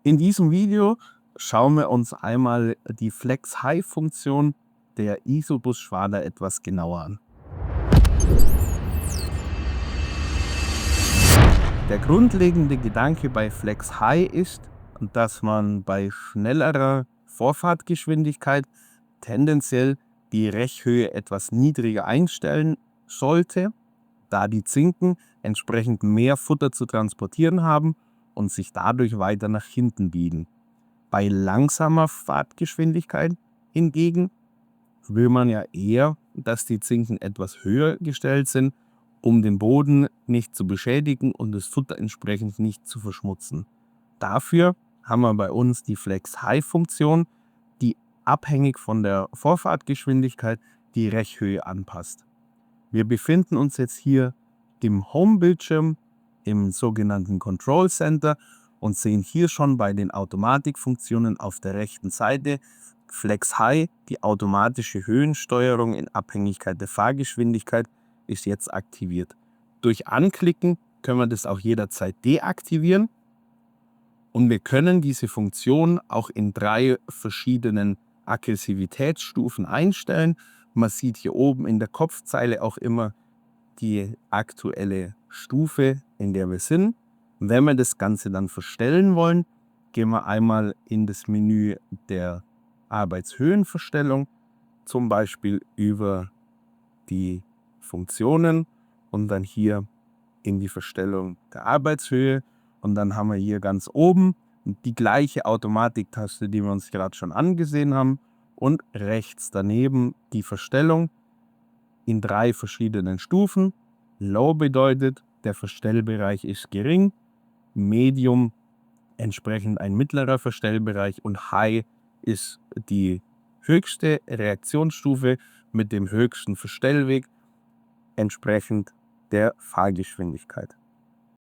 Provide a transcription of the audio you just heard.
In diesem Video schauen wir uns einmal die Flex-High-Funktion der Isobus-Schwader etwas genauer an. Der grundlegende Gedanke bei Flex-High ist, dass man bei schnellerer Vorfahrtgeschwindigkeit tendenziell die Rechhöhe etwas niedriger einstellen sollte, da die Zinken entsprechend mehr Futter zu transportieren haben und sich dadurch weiter nach hinten biegen. Bei langsamer Fahrtgeschwindigkeit hingegen will man ja eher, dass die Zinken etwas höher gestellt sind, um den Boden nicht zu beschädigen und das Futter entsprechend nicht zu verschmutzen. Dafür haben wir bei uns die Flex-High-Funktion, die abhängig von der Vorfahrtgeschwindigkeit die Rechhöhe anpasst. Wir befinden uns jetzt hier im Home-Bildschirm im sogenannten Control Center und sehen hier schon bei den Automatikfunktionen auf der rechten Seite Flex High, die automatische Höhensteuerung in Abhängigkeit der Fahrgeschwindigkeit, ist jetzt aktiviert. Durch Anklicken können wir das auch jederzeit deaktivieren und wir können diese Funktion auch in 3 verschiedenen Aggressivitätsstufen einstellen. Man sieht hier oben in der Kopfzeile auch immer die aktuelle Stufe, in der wir sind. Wenn wir das Ganze dann verstellen wollen, gehen wir einmal in das Menü der Arbeitshöhenverstellung, zum Beispiel über die Funktionen und dann hier in die Verstellung der Arbeitshöhe. Und dann haben wir hier ganz oben die gleiche Automatiktaste, die wir uns gerade schon angesehen haben. Und rechts daneben die Verstellung in 3 verschiedenen Stufen. Low bedeutet, der Verstellbereich ist gering, Medium entsprechend ein mittlerer Verstellbereich und High ist die höchste Reaktionsstufe mit dem höchsten Verstellweg entsprechend der Fahrgeschwindigkeit.